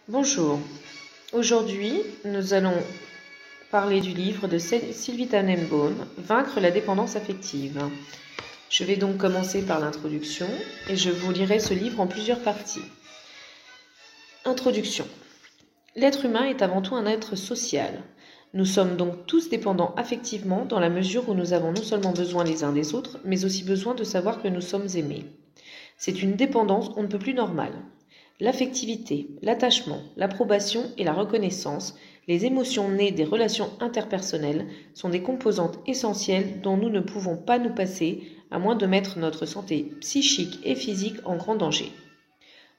Bonjour, aujourd'hui nous allons parler du livre de Sylvie Tannenbaum, Vaincre la dépendance affective. Je vais donc commencer par l'introduction et je vous lirai ce livre en plusieurs parties. Introduction. L'être humain est avant tout un être social. Nous sommes donc tous dépendants affectivement dans la mesure où nous avons non seulement besoin les uns des autres, mais aussi besoin de savoir que nous sommes aimés. C'est une dépendance on ne peut plus normale. L'affectivité, l'attachement, l'approbation et la reconnaissance, les émotions nées des relations interpersonnelles, sont des composantes essentielles dont nous ne pouvons pas nous passer à moins de mettre notre santé psychique et physique en grand danger.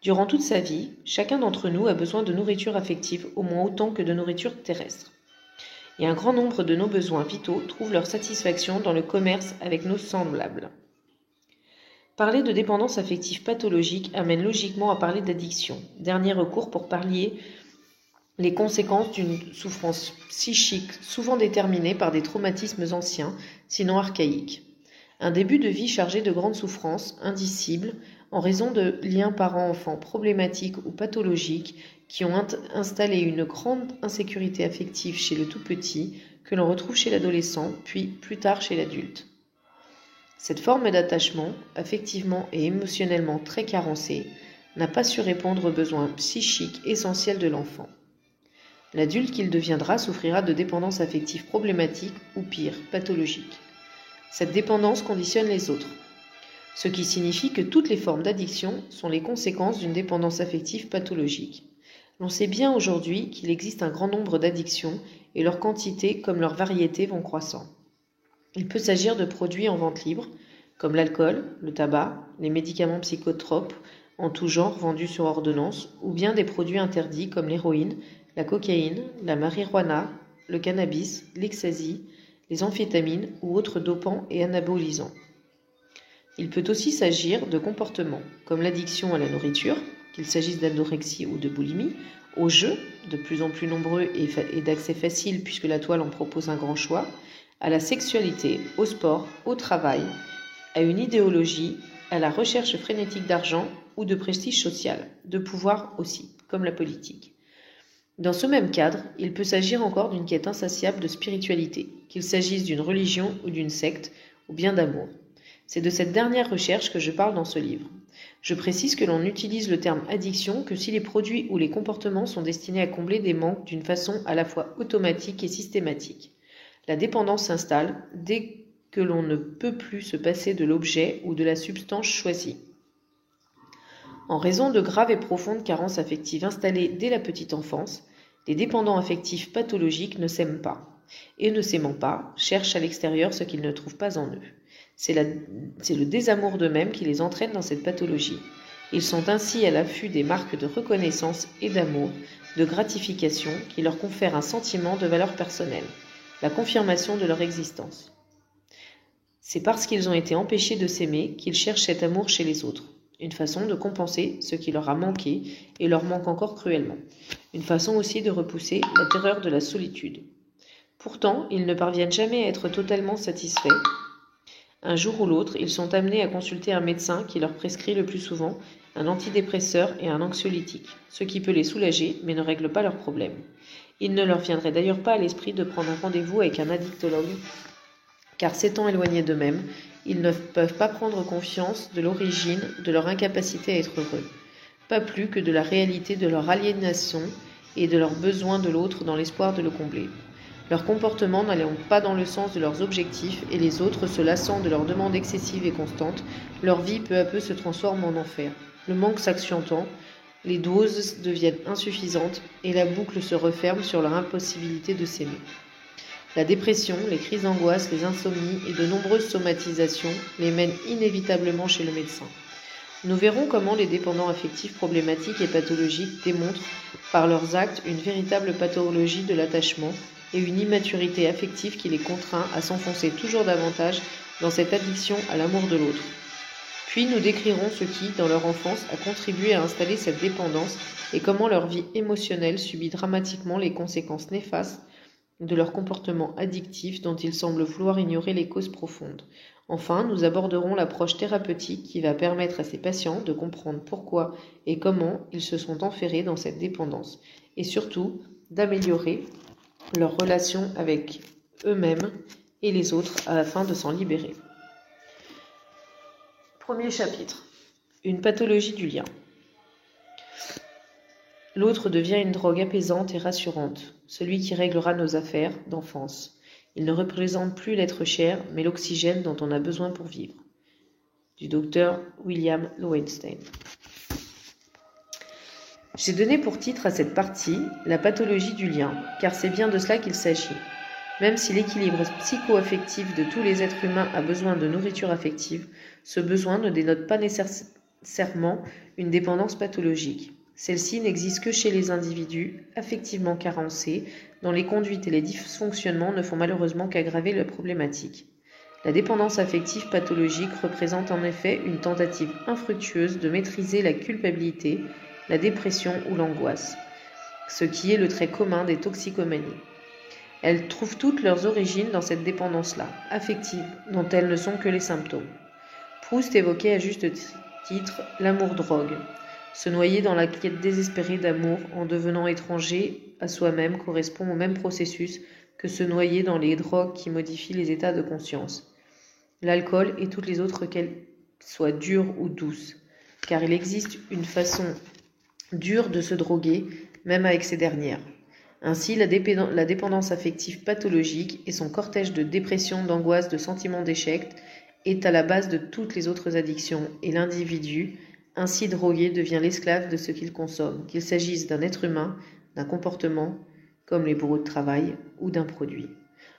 Durant toute sa vie, chacun d'entre nous a besoin de nourriture affective au moins autant que de nourriture terrestre. Et un grand nombre de nos besoins vitaux trouvent leur satisfaction dans le commerce avec nos semblables. Parler de dépendance affective pathologique amène logiquement à parler d'addiction, dernier recours pour pallier les conséquences d'une souffrance psychique souvent déterminée par des traumatismes anciens, sinon archaïques. Un début de vie chargé de grandes souffrances, indicibles, en raison de liens parents-enfants problématiques ou pathologiques qui ont installé une grande insécurité affective chez le tout petit, que l'on retrouve chez l'adolescent, puis plus tard chez l'adulte. Cette forme d'attachement, affectivement et émotionnellement très carencée, n'a pas su répondre aux besoins psychiques essentiels de l'enfant. L'adulte qu'il deviendra souffrira de dépendance affective problématique ou pire, pathologique. Cette dépendance conditionne les autres, ce qui signifie que toutes les formes d'addiction sont les conséquences d'une dépendance affective pathologique. L'on sait bien aujourd'hui qu'il existe un grand nombre d'addictions et leur quantité comme leur variété vont croissant. Il peut s'agir de produits en vente libre, comme l'alcool, le tabac, les médicaments psychotropes en tout genre vendus sur ordonnance, ou bien des produits interdits comme l'héroïne, la cocaïne, la marijuana, le cannabis, l'ecstasy, les amphétamines ou autres dopants et anabolisants. Il peut aussi s'agir de comportements, comme l'addiction à la nourriture, qu'il s'agisse d'anorexie ou de boulimie, aux jeux, de plus en plus nombreux et d'accès facile puisque la toile en propose un grand choix, à la sexualité, au sport, au travail, à une idéologie, à la recherche frénétique d'argent ou de prestige social, de pouvoir aussi, comme la politique. Dans ce même cadre, il peut s'agir encore d'une quête insatiable de spiritualité, qu'il s'agisse d'une religion ou d'une secte, ou bien d'amour. C'est de cette dernière recherche que je parle dans ce livre. Je précise que l'on utilise le terme addiction que si les produits ou les comportements sont destinés à combler des manques d'une façon à la fois automatique et systématique. La dépendance s'installe dès que l'on ne peut plus se passer de l'objet ou de la substance choisie. En raison de graves et profondes carences affectives installées dès la petite enfance, les dépendants affectifs pathologiques ne s'aiment pas, et ne s'aimant pas, cherchent à l'extérieur ce qu'ils ne trouvent pas en eux. C'est le désamour d'eux-mêmes qui les entraîne dans cette pathologie. Ils sont ainsi à l'affût des marques de reconnaissance et d'amour, de gratification qui leur confèrent un sentiment de valeur personnelle, la confirmation de leur existence. C'est parce qu'ils ont été empêchés de s'aimer qu'ils cherchent cet amour chez les autres, une façon de compenser ce qui leur a manqué et leur manque encore cruellement, une façon aussi de repousser la terreur de la solitude. Pourtant, ils ne parviennent jamais à être totalement satisfaits. Un jour ou l'autre, ils sont amenés à consulter un médecin qui leur prescrit le plus souvent un antidépresseur et un anxiolytique, ce qui peut les soulager mais ne règle pas leurs problèmes. Il ne leur viendrait d'ailleurs pas à l'esprit de prendre un rendez-vous avec un addictologue, car s'étant éloignés d'eux-mêmes, ils ne peuvent pas prendre conscience de l'origine de leur incapacité à être heureux, pas plus que de la réalité de leur aliénation et de leur besoin de l'autre dans l'espoir de le combler. Leurs comportements n'allant pas dans le sens de leurs objectifs et les autres se lassant de leurs demandes excessives et constantes, leur vie peu à peu se transforme en enfer. Le manque s'accentuant, les doses deviennent insuffisantes et la boucle se referme sur leur impossibilité de s'aimer. La dépression, les crises d'angoisse, les insomnies et de nombreuses somatisations les mènent inévitablement chez le médecin. Nous verrons comment les dépendants affectifs problématiques et pathologiques démontrent par leurs actes une véritable pathologie de l'attachement et une immaturité affective qui les contraint à s'enfoncer toujours davantage dans cette addiction à l'amour de l'autre. Puis nous décrirons ce qui, dans leur enfance, a contribué à installer cette dépendance et comment leur vie émotionnelle subit dramatiquement les conséquences néfastes de leur comportement addictif dont ils semblent vouloir ignorer les causes profondes. Enfin, nous aborderons l'approche thérapeutique qui va permettre à ces patients de comprendre pourquoi et comment ils se sont enferrés dans cette dépendance et surtout d'améliorer leur relation avec eux-mêmes et les autres afin de s'en libérer. Premier chapitre. Une pathologie du lien. L'autre devient une drogue apaisante et rassurante, celui qui réglera nos affaires d'enfance. Il ne représente plus l'être cher, mais l'oxygène dont on a besoin pour vivre. Du docteur William Lowenstein. J'ai donné pour titre à cette partie la pathologie du lien, car c'est bien de cela qu'il s'agit. Même si l'équilibre psycho-affectif de tous les êtres humains a besoin de nourriture affective, ce besoin ne dénote pas nécessairement une dépendance pathologique. Celle-ci n'existe que chez les individus affectivement carencés, dont les conduites et les dysfonctionnements ne font malheureusement qu'aggraver la problématique. La dépendance affective pathologique représente en effet une tentative infructueuse de maîtriser la culpabilité, la dépression ou l'angoisse, ce qui est le trait commun des toxicomanies. Elles trouvent toutes leurs origines dans cette dépendance-là, affective, dont elles ne sont que les symptômes. Proust évoquait à juste titre l'amour-drogue. Se noyer dans la quête désespérée d'amour en devenant étranger à soi-même correspond au même processus que se noyer dans les drogues qui modifient les états de conscience. L'alcool et toutes les autres, qu'elles soient dures ou douces, car il existe une façon dure de se droguer, même avec ces dernières. Ainsi, la dépendance affective pathologique et son cortège de dépression, d'angoisse, de sentiments d'échec est à la base de toutes les autres addictions, et l'individu, ainsi drogué, devient l'esclave de ce qu'il consomme, qu'il s'agisse d'un être humain, d'un comportement, comme les bourreaux de travail, ou d'un produit.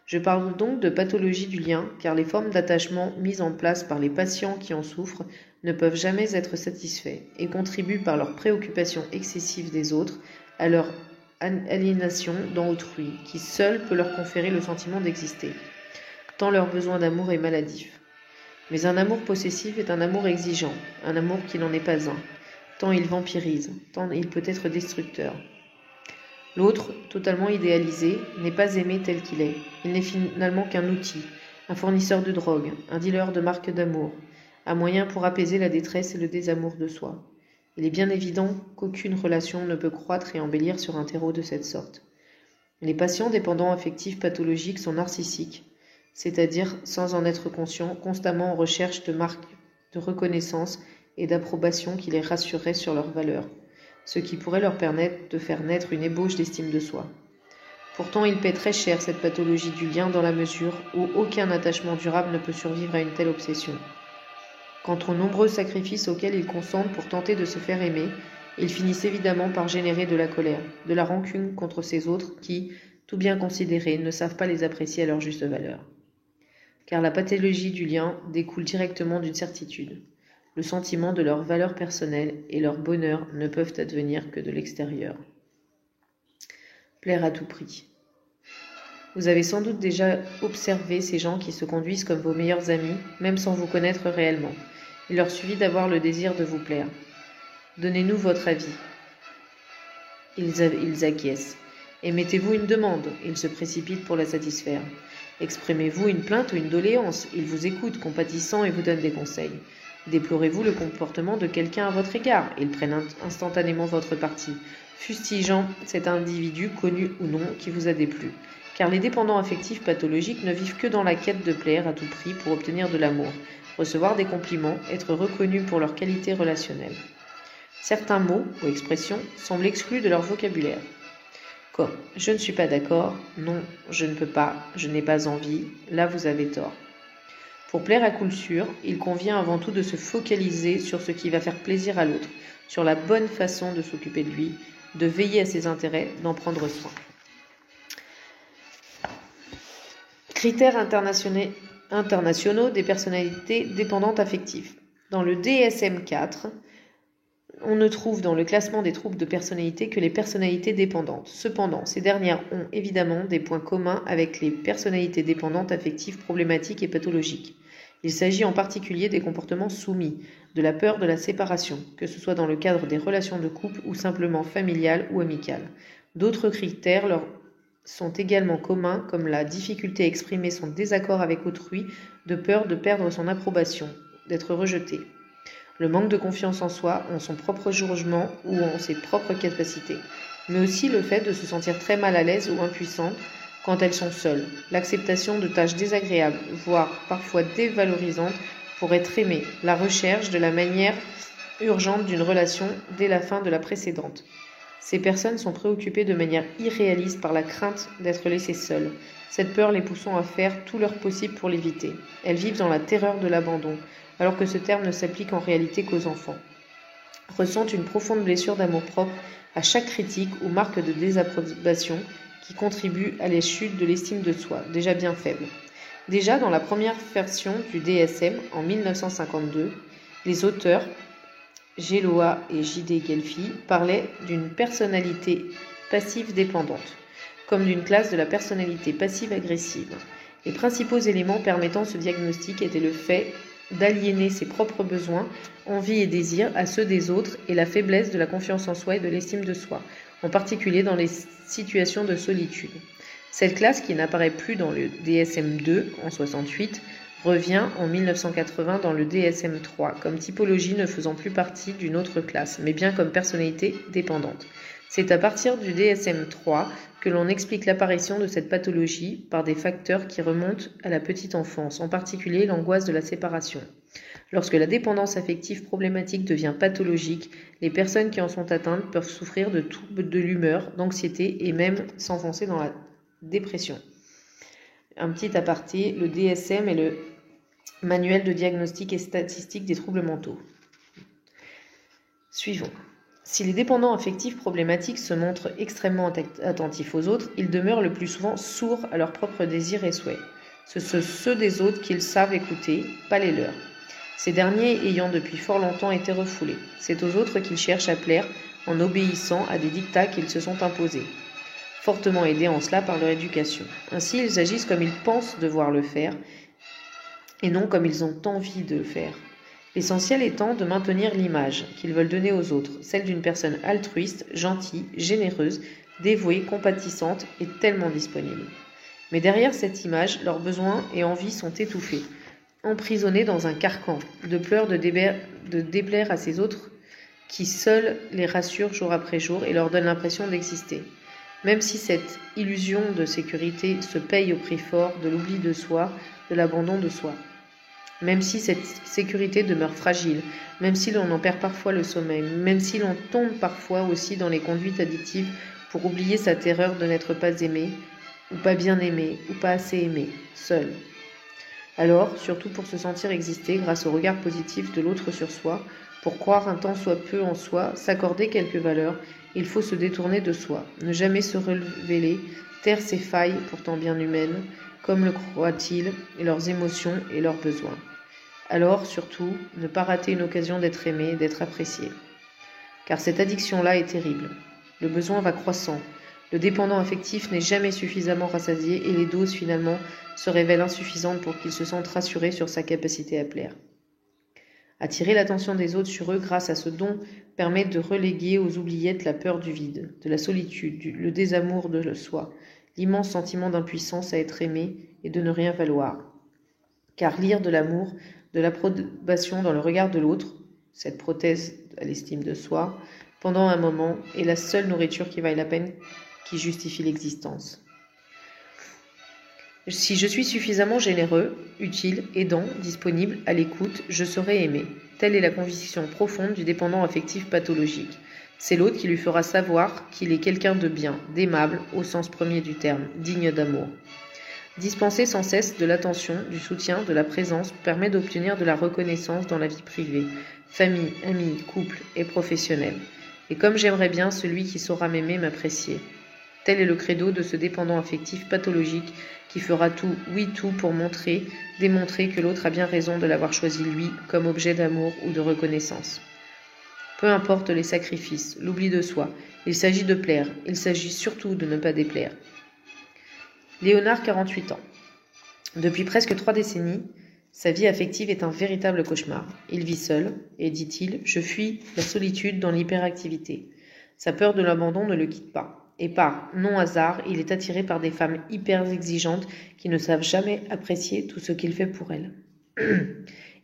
Je parle donc de pathologie du lien, car les formes d'attachement mises en place par les patients qui en souffrent ne peuvent jamais être satisfaits et contribuent par leur préoccupation excessive des autres à leur aliénation dans autrui, qui seul peut leur conférer le sentiment d'exister, tant leur besoin d'amour est maladif. Mais un amour possessif est un amour exigeant, un amour qui n'en est pas un, tant il vampirise, tant il peut être destructeur. L'autre, totalement idéalisé, n'est pas aimé tel qu'il est. Il n'est finalement qu'un outil, un fournisseur de drogue, un dealer de marques d'amour, un moyen pour apaiser la détresse et le désamour de soi. Il est bien évident qu'aucune relation ne peut croître et embellir sur un terreau de cette sorte. Les patients dépendants affectifs pathologiques sont narcissiques, c'est-à-dire sans en être conscients, constamment en recherche de marques de reconnaissance et d'approbation qui les rassureraient sur leur valeur, ce qui pourrait leur permettre de faire naître une ébauche d'estime de soi. Pourtant, ils paient très cher cette pathologie du lien dans la mesure où aucun attachement durable ne peut survivre à une telle obsession. Quant aux nombreux sacrifices auxquels ils consentent pour tenter de se faire aimer, ils finissent évidemment par générer de la colère, de la rancune contre ces autres qui, tout bien considérés, ne savent pas les apprécier à leur juste valeur. Car la pathologie du lien découle directement d'une certitude. Le sentiment de leur valeur personnelle et leur bonheur ne peuvent advenir que de l'extérieur. Plaire à tout prix. Vous avez sans doute déjà observé ces gens qui se conduisent comme vos meilleurs amis, même sans vous connaître réellement. Il leur suffit d'avoir le désir de vous plaire. Donnez-nous votre avis. Ils acquiescent. Émettez-vous une demande, ils se précipitent pour la satisfaire. Exprimez-vous une plainte ou une doléance, ils vous écoutent, compatissant et vous donnent des conseils. Déplorez-vous le comportement de quelqu'un à votre égard, ils prennent instantanément votre parti, fustigeant cet individu connu ou non qui vous a déplu. Car les dépendants affectifs pathologiques ne vivent que dans la quête de plaire à tout prix pour obtenir de l'amour, recevoir des compliments, être reconnus pour leur qualité relationnelle. Certains mots ou expressions semblent exclus de leur vocabulaire. Comme « je ne suis pas d'accord »,« non, je ne peux pas »,« je n'ai pas envie »,« là vous avez tort ». Pour plaire à coup sûr, il convient avant tout de se focaliser sur ce qui va faire plaisir à l'autre, sur la bonne façon de s'occuper de lui, de veiller à ses intérêts, d'en prendre soin. Critères internationaux des personnalités dépendantes affectives. Dans le DSM-4, on ne trouve dans le classement des troubles de personnalité que les personnalités dépendantes. Cependant, ces dernières ont évidemment des points communs avec les personnalités dépendantes affectives problématiques et pathologiques. Il s'agit en particulier des comportements soumis, de la peur de la séparation, que ce soit dans le cadre des relations de couple ou simplement familiales ou amicales. D'autres critères leur sont également communs, comme la difficulté à exprimer son désaccord avec autrui, de peur de perdre son approbation, d'être rejeté. Le manque de confiance en soi, en son propre jugement ou en ses propres capacités, mais aussi le fait de se sentir très mal à l'aise ou impuissante quand elles sont seules, l'acceptation de tâches désagréables, voire parfois dévalorisantes pour être aimée, la recherche de la manière urgente d'une relation dès la fin de la précédente. Ces personnes sont préoccupées de manière irréaliste par la crainte d'être laissées seules, cette peur les poussant à faire tout leur possible pour l'éviter. Elles vivent dans la terreur de l'abandon, alors que ce terme ne s'applique en réalité qu'aux enfants. Ressentent une profonde blessure d'amour-propre à chaque critique ou marque de désapprobation qui contribue à la chute de l'estime de soi, déjà bien faible. Déjà dans la première version du DSM, en 1952, les auteurs Geloa et J.D. Gelfi parlaient d'une personnalité passive dépendante, comme d'une classe de la personnalité passive-agressive. Les principaux éléments permettant ce diagnostic étaient le fait d'aliéner ses propres besoins, envies et désirs à ceux des autres et la faiblesse de la confiance en soi et de l'estime de soi, en particulier dans les situations de solitude. Cette classe, qui n'apparaît plus dans le DSM-2 en 68, revient en 1980 dans le DSM-3, comme typologie ne faisant plus partie d'une autre classe, mais bien comme personnalité dépendante. C'est à partir du DSM-3 que l'on explique l'apparition de cette pathologie par des facteurs qui remontent à la petite enfance, en particulier l'angoisse de la séparation. Lorsque la dépendance affective problématique devient pathologique, les personnes qui en sont atteintes peuvent souffrir de troubles de l'humeur, d'anxiété et même s'enfoncer dans la dépression. Un petit aparté, le DSM est le manuel de diagnostic et statistique des troubles mentaux. Suivons. Si les dépendants affectifs problématiques se montrent extrêmement attentifs aux autres, ils demeurent le plus souvent sourds à leurs propres désirs et souhaits. Ce sont ceux des autres qu'ils savent écouter, pas les leurs. Ces derniers ayant depuis fort longtemps été refoulés. C'est aux autres qu'ils cherchent à plaire en obéissant à des dictats qu'ils se sont imposés, fortement aidés en cela par leur éducation. Ainsi, ils agissent comme ils pensent devoir le faire et non comme ils ont envie de le faire. L'essentiel étant de maintenir l'image qu'ils veulent donner aux autres, celle d'une personne altruiste, gentille, généreuse, dévouée, compatissante et tellement disponible. Mais derrière cette image, leurs besoins et envies sont étouffés, emprisonnés dans un carcan, de peur de déplaire à ces autres qui seuls les rassurent jour après jour et leur donnent l'impression d'exister. Même si cette illusion de sécurité se paye au prix fort de l'oubli de soi, de l'abandon de soi. Même si cette sécurité demeure fragile, même si l'on en perd parfois le sommeil, même si l'on tombe parfois aussi dans les conduites addictives pour oublier sa terreur de n'être pas aimé, ou pas bien aimé, ou pas assez aimé, seul. Alors, surtout pour se sentir exister grâce au regard positif de l'autre sur soi, pour croire un tant soit peu en soi, s'accorder quelques valeurs, il faut se détourner de soi, ne jamais se révéler, taire ses failles pourtant bien humaines, comme le croient-ils, et leurs émotions et leurs besoins. Alors, surtout, ne pas rater une occasion d'être aimé, d'être apprécié. Car cette addiction-là est terrible. Le besoin va croissant. Le dépendant affectif n'est jamais suffisamment rassasié et les doses, finalement, se révèlent insuffisantes pour qu'il se sente rassuré sur sa capacité à plaire. Attirer l'attention des autres sur eux grâce à ce don permet de reléguer aux oubliettes la peur du vide, de la solitude, le désamour de soi, l'immense sentiment d'impuissance à être aimé et de ne rien valoir. Car lire de l'amour, de l'approbation dans le regard de l'autre, cette prothèse à l'estime de soi, pendant un moment, est la seule nourriture qui vaille la peine, qui justifie l'existence. Si je suis suffisamment généreux, utile, aidant, disponible, à l'écoute, je serai aimé. Telle est la conviction profonde du dépendant affectif pathologique. C'est l'autre qui lui fera savoir qu'il est quelqu'un de bien, d'aimable, au sens premier du terme, digne d'amour. Dispenser sans cesse de l'attention, du soutien, de la présence permet d'obtenir de la reconnaissance dans la vie privée, famille, amis, couple et professionnel. Et comme j'aimerais bien celui qui saura m'aimer m'apprécier. Tel est le credo de ce dépendant affectif pathologique qui fera tout, oui tout, pour démontrer que l'autre a bien raison de l'avoir choisi lui comme objet d'amour ou de reconnaissance. Peu importe les sacrifices, l'oubli de soi, il s'agit de plaire, il s'agit surtout de ne pas déplaire. Léonard, 48 ans. Depuis presque 3 décennies, sa vie affective est un véritable cauchemar. Il vit seul, et dit-il, je fuis la solitude dans l'hyperactivité. Sa peur de l'abandon ne le quitte pas. Et par non-hasard, il est attiré par des femmes hyper exigeantes qui ne savent jamais apprécier tout ce qu'il fait pour elles.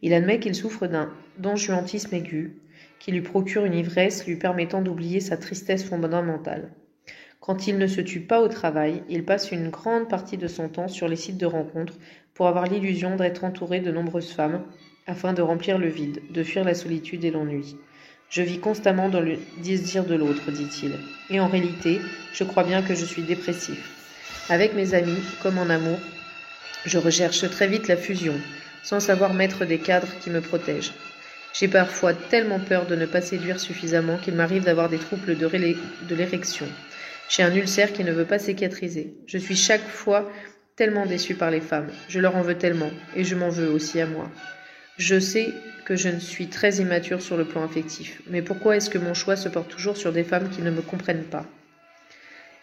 Il admet qu'il souffre d'un donjuantisme aigu, qui lui procure une ivresse lui permettant d'oublier sa tristesse fondamentale. Quand il ne se tue pas au travail, il passe une grande partie de son temps sur les sites de rencontres pour avoir l'illusion d'être entouré de nombreuses femmes, afin de remplir le vide, de fuir la solitude et l'ennui. Je vis constamment dans le désir de l'autre, dit-il. Et en réalité, je crois bien que je suis dépressif. Avec mes amis, comme en amour, je recherche très vite la fusion, sans savoir mettre des cadres qui me protègent. J'ai parfois tellement peur de ne pas séduire suffisamment qu'il m'arrive d'avoir des troubles de l'érection. J'ai un ulcère qui ne veut pas cicatriser. Je suis chaque fois tellement déçue par les femmes. Je leur en veux tellement, et je m'en veux aussi à moi. Je sais que je ne suis très immature sur le plan affectif, mais pourquoi est-ce que mon choix se porte toujours sur des femmes qui ne me comprennent pas ?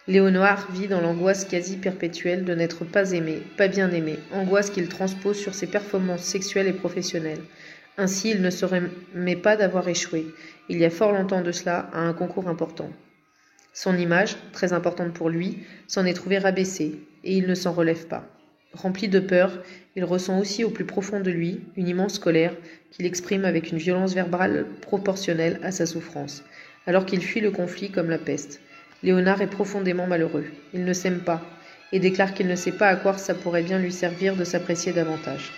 Léonard vit dans l'angoisse quasi perpétuelle de n'être pas aimé, pas bien aimé, angoisse qu'il transpose sur ses performances sexuelles et professionnelles. Ainsi, il ne se remet pas d'avoir échoué, il y a fort longtemps de cela, à un concours important. Son image, très importante pour lui, s'en est trouvée rabaissée, et il ne s'en relève pas. Rempli de peur, il ressent aussi au plus profond de lui une immense colère qu'il exprime avec une violence verbale proportionnelle à sa souffrance, alors qu'il fuit le conflit comme la peste. Léonard est profondément malheureux. Il ne s'aime pas, et déclare qu'il ne sait pas à quoi ça pourrait bien lui servir de s'apprécier davantage.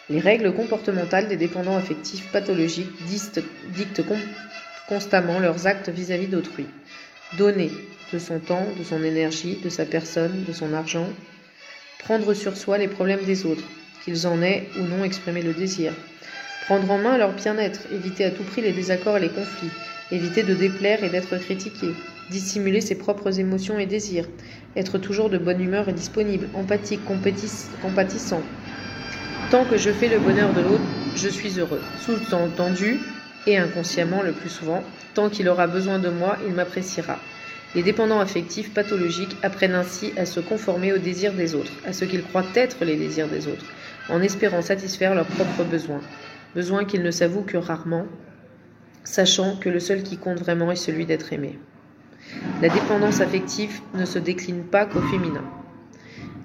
Les règles comportementales des dépendants affectifs pathologiques dictent constamment leurs actes vis-à-vis d'autrui. Donner de son temps, de son énergie, de sa personne, de son argent. Prendre sur soi les problèmes des autres, qu'ils en aient ou non exprimé le désir. Prendre en main leur bien-être, éviter à tout prix les désaccords et les conflits, éviter de déplaire et d'être critiqué, dissimuler ses propres émotions et désirs, être toujours de bonne humeur et disponible, empathique, compatissant. Tant que je fais le bonheur de l'autre, je suis heureux. Sous-entendu, et inconsciemment le plus souvent, tant qu'il aura besoin de moi, il m'appréciera. Les dépendants affectifs pathologiques apprennent ainsi à se conformer aux désirs des autres, à ce qu'ils croient être les désirs des autres, en espérant satisfaire leurs propres besoins, besoins qu'ils ne s'avouent que rarement, sachant que le seul qui compte vraiment est celui d'être aimé. La dépendance affective ne se décline pas qu'au féminin.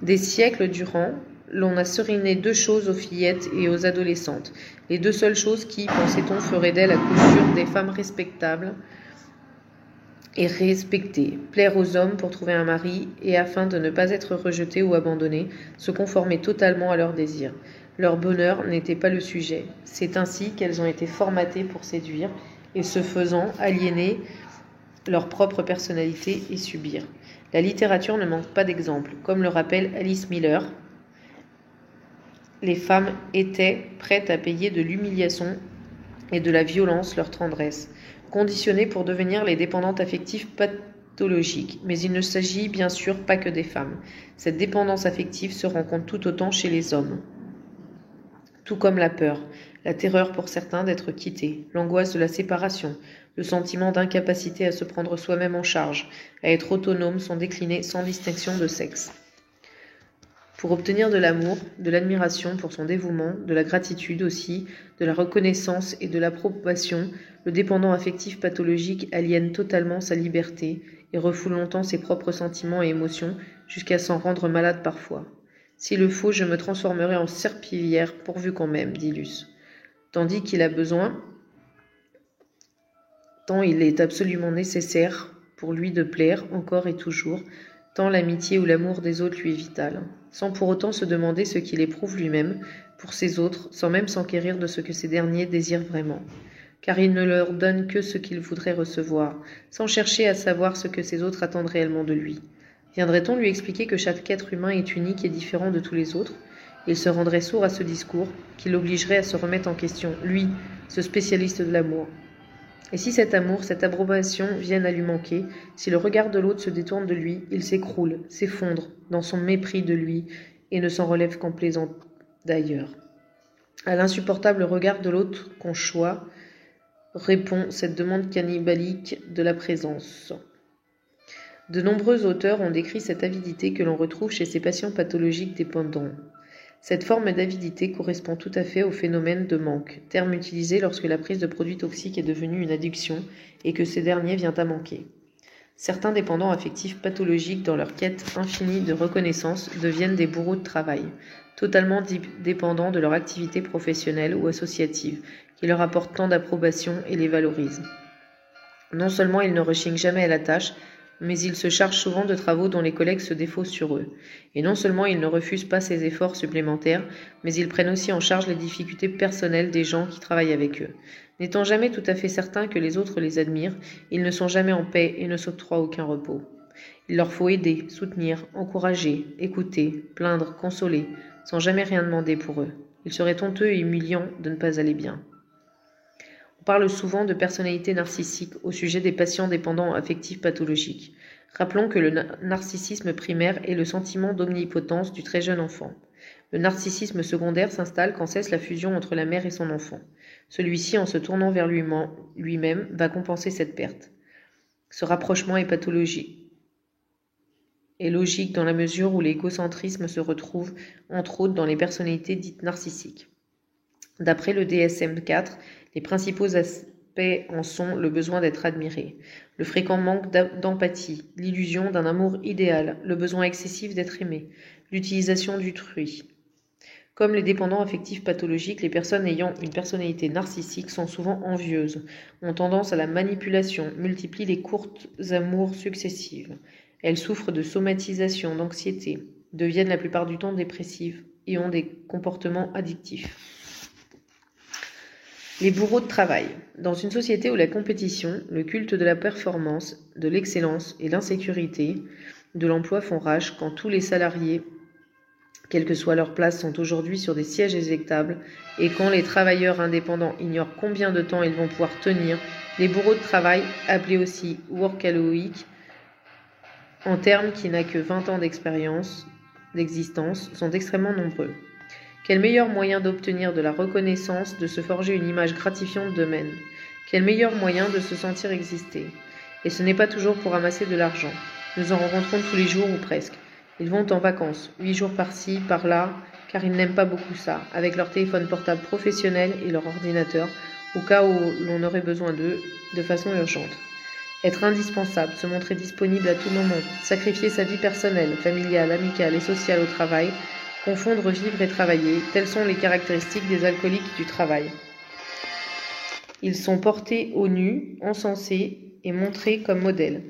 Des siècles durant, l'on a seriné deux choses aux fillettes et aux adolescentes, les deux seules choses qui, pensait-on, feraient d'elles à coup sûr des femmes respectables et respectées, plaire aux hommes pour trouver un mari et afin de ne pas être rejetées ou abandonnées, se conformer totalement à leurs désirs. Leur bonheur n'était pas le sujet. C'est ainsi qu'elles ont été formatées pour séduire et ce faisant aliéner leur propre personnalité et subir. La littérature ne manque pas d'exemples. Comme le rappelle Alice Miller, les femmes étaient prêtes à payer de l'humiliation et de la violence leur tendresse, conditionnées pour devenir les dépendantes affectives pathologiques. Mais il ne s'agit bien sûr pas que des femmes. Cette dépendance affective se rencontre tout autant chez les hommes. Tout comme la peur, la terreur pour certains d'être quittés, l'angoisse de la séparation, le sentiment d'incapacité à se prendre soi-même en charge, à être autonome sont déclinés sans distinction de sexe. Pour obtenir de l'amour, de l'admiration pour son dévouement, de la gratitude aussi, de la reconnaissance et de l'approbation, le dépendant affectif pathologique aliène totalement sa liberté et refoule longtemps ses propres sentiments et émotions jusqu'à s'en rendre malade parfois. S'il le faut, je me transformerai en serpillière pourvu qu'on m'aime, dit Luce. Tandis qu'il a besoin, tant il est absolument nécessaire pour lui de plaire encore et toujours, tant l'amitié ou l'amour des autres lui est vital, sans pour autant se demander ce qu'il éprouve lui-même pour ces autres, sans même s'enquérir de ce que ces derniers désirent vraiment. Car il ne leur donne que ce qu'ils voudraient recevoir, sans chercher à savoir ce que ces autres attendent réellement de lui. Viendrait-on lui expliquer que chaque être humain est unique et différent de tous les autres ? Il se rendrait sourd à ce discours, qui l'obligerait à se remettre en question, lui, ce spécialiste de l'amour. Et si cet amour, cette approbation viennent à lui manquer, si le regard de l'autre se détourne de lui, il s'écroule, s'effondre dans son mépris de lui et ne s'en relève qu'en plaisant d'ailleurs. À l'insupportable regard de l'autre qu'on choisit, répond cette demande cannibalique de la présence. De nombreux auteurs ont décrit cette avidité que l'on retrouve chez ces patients pathologiques dépendants. Cette forme d'avidité correspond tout à fait au phénomène de manque, terme utilisé lorsque la prise de produits toxiques est devenue une addiction et que ces derniers vient à manquer. Certains dépendants affectifs pathologiques, dans leur quête infinie de reconnaissance, deviennent des bourreaux de travail, totalement dépendants de leur activité professionnelle ou associative, qui leur apporte tant d'approbation et les valorise. Non seulement ils ne rechignent jamais à la tâche, mais ils se chargent souvent de travaux dont les collègues se défaussent sur eux. Et non seulement ils ne refusent pas ces efforts supplémentaires, mais ils prennent aussi en charge les difficultés personnelles des gens qui travaillent avec eux. N'étant jamais tout à fait certains que les autres les admirent, ils ne sont jamais en paix et ne s'octroient aucun repos. Il leur faut aider, soutenir, encourager, écouter, plaindre, consoler, sans jamais rien demander pour eux. Il serait honteux et humiliant de ne pas aller bien. On parle souvent de personnalité narcissique au sujet des patients dépendants affectifs pathologiques. Rappelons que le narcissisme primaire est le sentiment d'omnipotence du très jeune enfant. Le narcissisme secondaire s'installe quand cesse la fusion entre la mère et son enfant. Celui-ci, en se tournant vers lui-même, va compenser cette perte. Ce rapprochement est pathologique et logique dans la mesure où l'égocentrisme se retrouve, entre autres, dans les personnalités dites narcissiques. D'après le DSM-4, les principaux aspects en sont le besoin d'être admiré, le fréquent manque d'empathie, l'illusion d'un amour idéal, le besoin excessif d'être aimé, l'utilisation d'autrui. Comme les dépendants affectifs pathologiques, les personnes ayant une personnalité narcissique sont souvent envieuses, ont tendance à la manipulation, multiplient les courtes amours successives. Elles souffrent de somatisation, d'anxiété, deviennent la plupart du temps dépressives et ont des comportements addictifs. Les bourreaux de travail. Dans une société où la compétition, le culte de la performance, de l'excellence et l'insécurité de l'emploi font rage, quand tous les salariés, quelle que soit leur place, sont aujourd'hui sur des sièges éjectables, et quand les travailleurs indépendants ignorent combien de temps ils vont pouvoir tenir, les bourreaux de travail, appelés aussi workaholics, en termes qui n'a que 20 ans d'existence, sont extrêmement nombreux. Quel meilleur moyen d'obtenir de la reconnaissance, de se forger une image gratifiante d'eux-mêmes? Quel meilleur moyen de se sentir exister? Et ce n'est pas toujours pour ramasser de l'argent. Nous en rencontrons tous les jours ou presque. Ils vont en vacances, 8 jours par-ci, par-là, car ils n'aiment pas beaucoup ça, avec leur téléphone portable professionnel et leur ordinateur, au cas où l'on aurait besoin d'eux, de façon urgente. Être indispensable, se montrer disponible à tout moment, sacrifier sa vie personnelle, familiale, amicale et sociale au travail, confondre vivre et travailler, telles sont les caractéristiques des alcooliques du travail. Ils sont portés au nu, encensés et montrés comme modèles,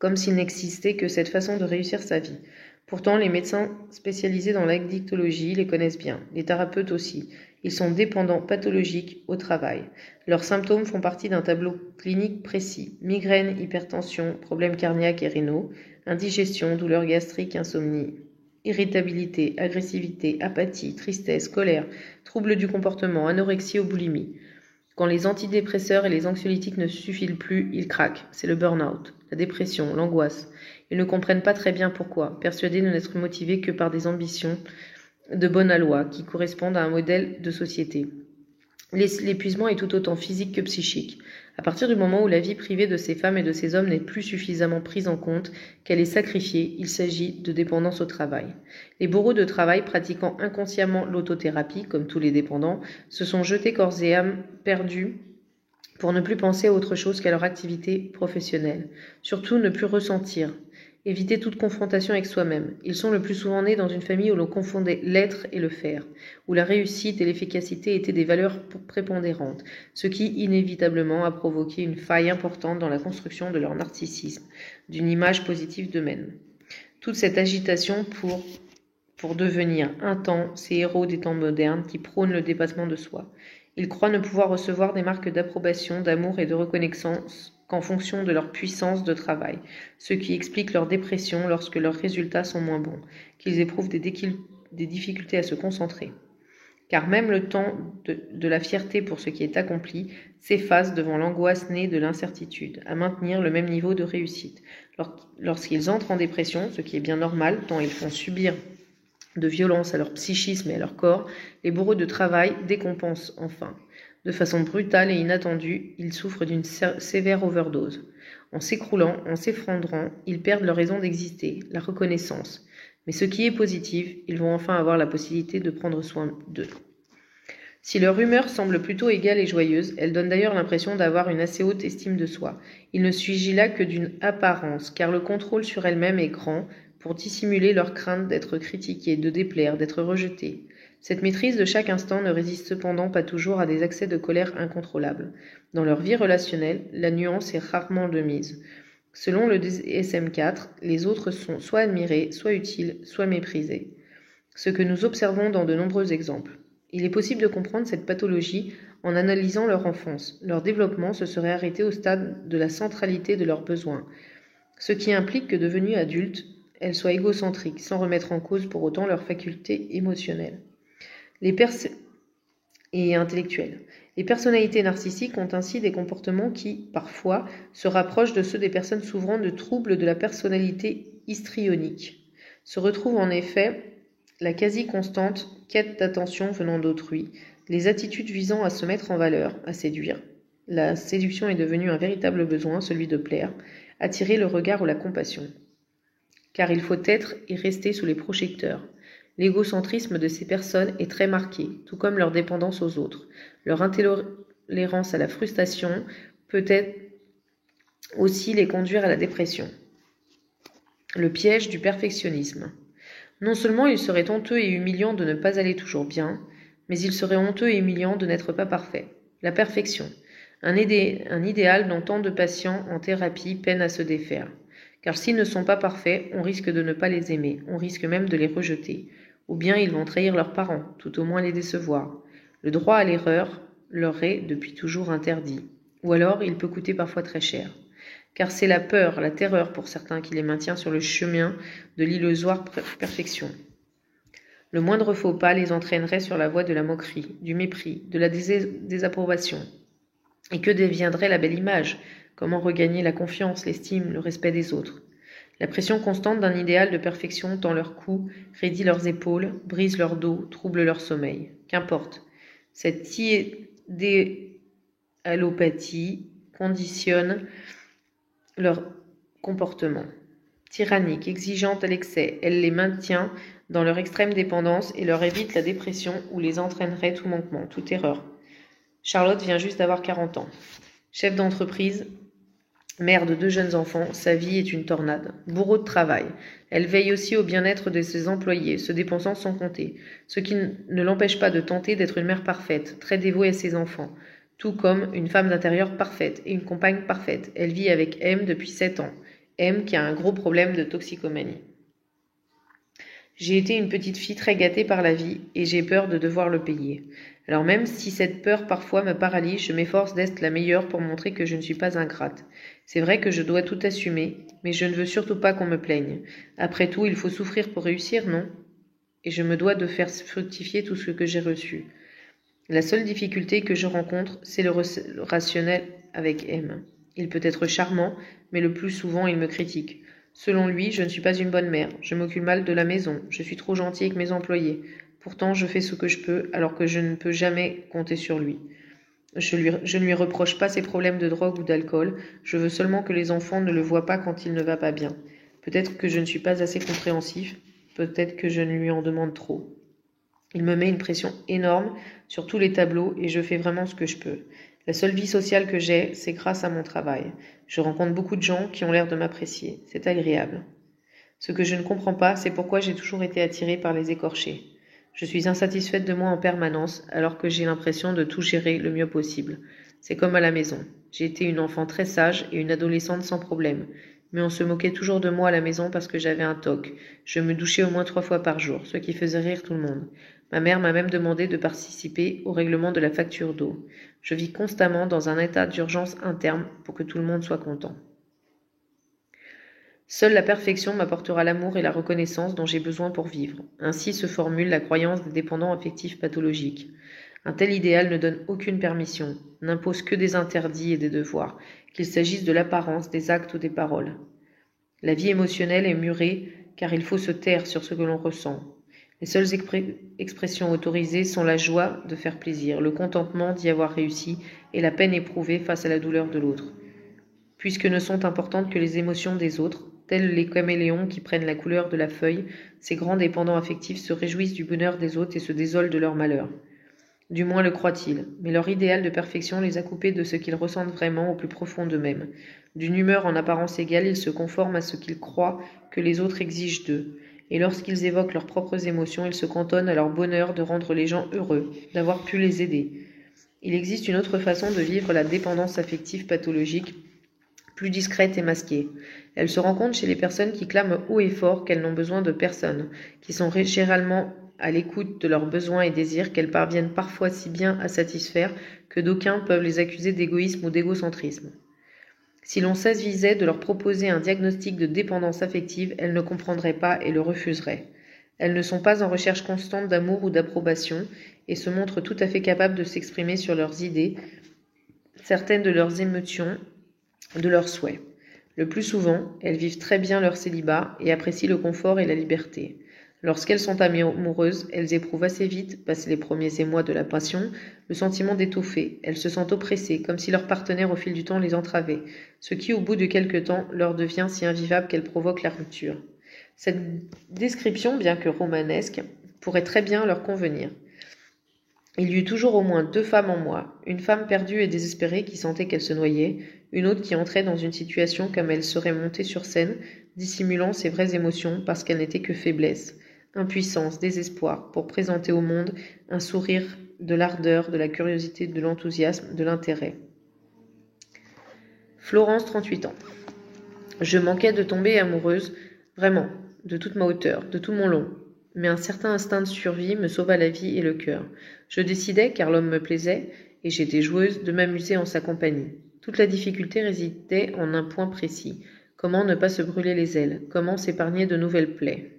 comme s'il n'existait que cette façon de réussir sa vie. Pourtant, les médecins spécialisés dans l'addictologie les connaissent bien, les thérapeutes aussi. Ils sont dépendants pathologiques au travail. Leurs symptômes font partie d'un tableau clinique précis. Migraine, hypertension, problèmes cardiaques et rénaux, indigestion, douleurs gastriques, insomnie, irritabilité, agressivité, apathie, tristesse, colère, troubles du comportement, anorexie ou boulimie. Quand les antidépresseurs et les anxiolytiques ne suffisent plus, ils craquent. C'est le burn-out, la dépression, l'angoisse. Ils ne comprennent pas très bien pourquoi, persuadés de n'être motivés que par des ambitions de bonne aloi qui correspondent à un modèle de société. L'épuisement est tout autant physique que psychique. À partir du moment où la vie privée de ces femmes et de ces hommes n'est plus suffisamment prise en compte, qu'elle est sacrifiée, il s'agit de dépendance au travail. Les bourreaux de travail pratiquant inconsciemment l'autothérapie, comme tous les dépendants, se sont jetés corps et âme perdus pour ne plus penser à autre chose qu'à leur activité professionnelle. Surtout ne plus ressentir. Éviter toute confrontation avec soi-même. Ils sont le plus souvent nés dans une famille où l'on confondait l'être et le faire, où la réussite et l'efficacité étaient des valeurs prépondérantes, ce qui inévitablement a provoqué une faille importante dans la construction de leur narcissisme, d'une image positive d'eux-mêmes. Toute cette agitation pour devenir un temps, ces héros des temps modernes qui prônent le dépassement de soi. Ils croient ne pouvoir recevoir des marques d'approbation, d'amour et de reconnaissance qu'en fonction de leur puissance de travail, ce qui explique leur dépression lorsque leurs résultats sont moins bons, qu'ils éprouvent des difficultés à se concentrer. Car même le temps de la fierté pour ce qui est accompli s'efface devant l'angoisse née de l'incertitude, à maintenir le même niveau de réussite. Lorsqu'ils entrent en dépression, ce qui est bien normal, tant ils font subir de violence à leur psychisme et à leur corps, les bourreaux de travail décompensent enfin. De façon brutale et inattendue, ils souffrent d'une sévère overdose. En s'écroulant, en s'effondrant, ils perdent leur raison d'exister, la reconnaissance. Mais ce qui est positif, ils vont enfin avoir la possibilité de prendre soin d'eux. Si leur humeur semble plutôt égale et joyeuse, elle donne d'ailleurs l'impression d'avoir une assez haute estime de soi. Il ne s'agit là que d'une apparence, car le contrôle sur elles-mêmes est grand pour dissimuler leur crainte d'être critiquées, de déplaire, d'être rejetées. Cette maîtrise de chaque instant ne résiste cependant pas toujours à des accès de colère incontrôlables. Dans leur vie relationnelle, la nuance est rarement de mise. Selon le DSM-4, les autres sont soit admirés, soit utiles, soit méprisés. Ce que nous observons dans de nombreux exemples. Il est possible de comprendre cette pathologie en analysant leur enfance. Leur développement se serait arrêté au stade de la centralité de leurs besoins, ce qui implique que devenues adultes, elles soient égocentriques, sans remettre en cause pour autant leurs facultés émotionnelles et intellectuelles. Les personnalités narcissiques ont ainsi des comportements qui, parfois, se rapprochent de ceux des personnes souffrant de troubles de la personnalité histrionique. Se retrouve en effet la quasi-constante quête d'attention venant d'autrui, les attitudes visant à se mettre en valeur, à séduire. La séduction est devenue un véritable besoin, celui de plaire, attirer le regard ou la compassion. Car il faut être et rester sous les projecteurs. L'égocentrisme de ces personnes est très marqué, tout comme leur dépendance aux autres. Leur intolérance à la frustration peut être aussi les conduire à la dépression. Le piège du perfectionnisme. Non seulement il serait honteux et humiliant de ne pas aller toujours bien, mais il serait honteux et humiliant de n'être pas parfait. La perfection, un idéal dont tant de patients en thérapie peinent à se défaire. Car s'ils ne sont pas parfaits, on risque de ne pas les aimer, on risque même de les rejeter. Ou bien ils vont trahir leurs parents, tout au moins les décevoir. Le droit à l'erreur leur est depuis toujours interdit. Ou alors il peut coûter parfois très cher. Car c'est la peur, la terreur pour certains qui les maintient sur le chemin de l'illusoire perfection. Le moindre faux pas les entraînerait sur la voie de la moquerie, du mépris, de la désapprobation. Et que deviendrait la belle image? Comment regagner la confiance, l'estime, le respect des autres? La pression constante d'un idéal de perfection tend leur cou, raidit leurs épaules, brise leur dos, trouble leur sommeil. Qu'importe. Cette idéalopathie conditionne leur comportement. Tyrannique, exigeante à l'excès, elle les maintient dans leur extrême dépendance et leur évite la dépression où les entraînerait tout manquement, toute erreur. Charlotte vient juste d'avoir 40 ans. Chef d'entreprise, mère de 2 jeunes enfants, sa vie est une tornade. Bourreau de travail. Elle veille aussi au bien-être de ses employés, se dépensant sans compter, ce qui ne l'empêche pas de tenter d'être une mère parfaite, très dévouée à ses enfants, tout comme une femme d'intérieur parfaite et une compagne parfaite. Elle vit avec M depuis 7 ans. M qui a un gros problème de toxicomanie. J'ai été une petite fille très gâtée par la vie et j'ai peur de devoir le payer. Alors même si cette peur parfois me paralyse, je m'efforce d'être la meilleure pour montrer que je ne suis pas ingrate. C'est vrai que je dois tout assumer, mais je ne veux surtout pas qu'on me plaigne. Après tout, il faut souffrir pour réussir, non? Et je me dois de faire fructifier tout ce que j'ai reçu. La seule difficulté que je rencontre, c'est le rationnel avec M. Il peut être charmant, mais le plus souvent il me critique. Selon lui, je ne suis pas une bonne mère, je m'occupe mal de la maison, je suis trop gentille avec mes employés. Pourtant, je fais ce que je peux, alors que je ne peux jamais compter sur lui. Je ne lui reproche pas ses problèmes de drogue ou d'alcool, je veux seulement que les enfants ne le voient pas quand il ne va pas bien. Peut-être que je ne suis pas assez compréhensif, peut-être que je ne lui en demande trop. Il me met une pression énorme sur tous les tableaux et je fais vraiment ce que je peux. La seule vie sociale que j'ai, c'est grâce à mon travail. Je rencontre beaucoup de gens qui ont l'air de m'apprécier. C'est agréable. Ce que je ne comprends pas, c'est pourquoi j'ai toujours été attirée par les écorchés. Je suis insatisfaite de moi en permanence, alors que j'ai l'impression de tout gérer le mieux possible. C'est comme à la maison. J'ai été une enfant très sage et une adolescente sans problème. Mais on se moquait toujours de moi à la maison parce que j'avais un TOC. Je me douchais au moins 3 fois par jour, ce qui faisait rire tout le monde. Ma mère m'a même demandé de participer au règlement de la facture d'eau. Je vis constamment dans un état d'urgence interne pour que tout le monde soit content. Seule la perfection m'apportera l'amour et la reconnaissance dont j'ai besoin pour vivre. Ainsi se formule la croyance des dépendants affectifs pathologiques. Un tel idéal ne donne aucune permission, n'impose que des interdits et des devoirs, qu'il s'agisse de l'apparence, des actes ou des paroles. La vie émotionnelle est murée car il faut se taire sur ce que l'on ressent. Les seules expressions autorisées sont la joie de faire plaisir, le contentement d'y avoir réussi et la peine éprouvée face à la douleur de l'autre. Puisque ne sont importantes que les émotions des autres, tels les caméléons qui prennent la couleur de la feuille, ces grands dépendants affectifs se réjouissent du bonheur des autres et se désolent de leur malheur. Du moins le croient-ils, mais leur idéal de perfection les a coupés de ce qu'ils ressentent vraiment au plus profond d'eux-mêmes. D'une humeur en apparence égale, ils se conforment à ce qu'ils croient que les autres exigent d'eux. Et lorsqu'ils évoquent leurs propres émotions, ils se cantonnent à leur bonheur de rendre les gens heureux, d'avoir pu les aider. Il existe une autre façon de vivre la dépendance affective pathologique, plus discrète et masquée. Elle se rencontre chez les personnes qui clament haut et fort qu'elles n'ont besoin de personne, qui sont généralement à l'écoute de leurs besoins et désirs qu'elles parviennent parfois si bien à satisfaire que d'aucuns peuvent les accuser d'égoïsme ou d'égocentrisme. Si l'on s'avisait de leur proposer un diagnostic de dépendance affective, elles ne comprendraient pas et le refuseraient. Elles ne sont pas en recherche constante d'amour ou d'approbation et se montrent tout à fait capables de s'exprimer sur leurs idées, certaines de leurs émotions, de leurs souhaits. Le plus souvent, elles vivent très bien leur célibat et apprécient le confort et la liberté. Lorsqu'elles sont amoureuses, elles éprouvent assez vite, passé les premiers émois de la passion, le sentiment d'étouffer. Elles se sentent oppressées, comme si leur partenaire au fil du temps les entravait, ce qui, au bout de quelque temps, leur devient si invivable qu'elle provoque la rupture. Cette description, bien que romanesque, pourrait très bien leur convenir. Il y eut toujours au moins 2 femmes en moi, une femme perdue et désespérée qui sentait qu'elle se noyait, une autre qui entrait dans une situation comme elle serait montée sur scène, dissimulant ses vraies émotions parce qu'elle n'était que faiblesse, impuissance, désespoir, pour présenter au monde un sourire de l'ardeur, de la curiosité, de l'enthousiasme, de l'intérêt. Florence, 38 ans. Je manquais de tomber amoureuse, vraiment, de toute ma hauteur, de tout mon long. Mais un certain instinct de survie me sauva la vie et le cœur. Je décidai, car l'homme me plaisait, et j'étais joueuse, de m'amuser en sa compagnie. Toute la difficulté résidait en un point précis. Comment ne pas se brûler les ailes? Comment s'épargner de nouvelles plaies?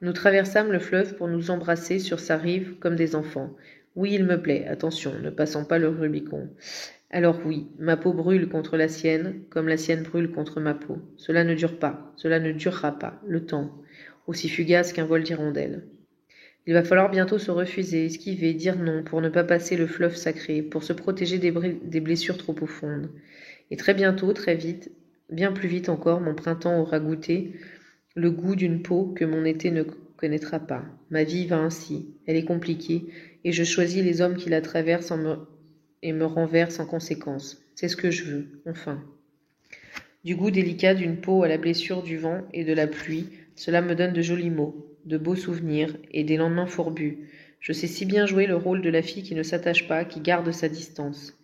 Nous traversâmes le fleuve pour nous embrasser sur sa rive comme des enfants. Oui, il me plaît, attention, ne passons pas le Rubicon. Alors oui, ma peau brûle contre la sienne, comme la sienne brûle contre ma peau. Cela ne dure pas, cela ne durera pas, le temps, aussi fugace qu'un vol d'hirondelle. Il va falloir bientôt se refuser, esquiver, dire non, pour ne pas passer le fleuve sacré, pour se protéger des blessures trop profondes. Et très bientôt, très vite, bien plus vite encore, mon printemps aura goûté le goût d'une peau que mon été ne connaîtra pas. Ma vie va ainsi, elle est compliquée, et je choisis les hommes qui la traversent et me renversent en conséquence. C'est ce que je veux, enfin. Du goût délicat d'une peau à la blessure du vent et de la pluie, cela me donne de jolis mots, de beaux souvenirs et des lendemains fourbus. Je sais si bien jouer le rôle de la fille qui ne s'attache pas, qui garde sa distance.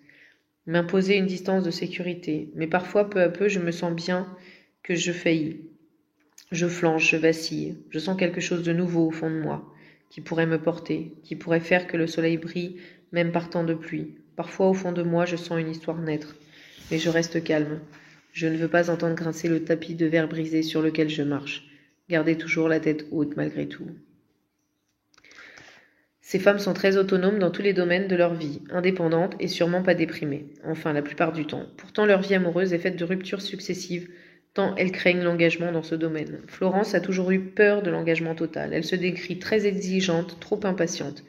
M'imposer une distance de sécurité, mais parfois, peu à peu, je me sens bien que je faillis. Je flanche, je vacille, je sens quelque chose de nouveau au fond de moi, qui pourrait me porter, qui pourrait faire que le soleil brille, même par temps de pluie. Parfois, au fond de moi, je sens une histoire naître, mais je reste calme. Je ne veux pas entendre grincer le tapis de verre brisé sur lequel je marche. Gardez toujours la tête haute malgré tout. Ces femmes sont très autonomes dans tous les domaines de leur vie, indépendantes et sûrement pas déprimées, enfin la plupart du temps. Pourtant, leur vie amoureuse est faite de ruptures successives, tant elles craignent l'engagement dans ce domaine. Florence a toujours eu peur de l'engagement total. Elle se décrit très exigeante, trop impatiente.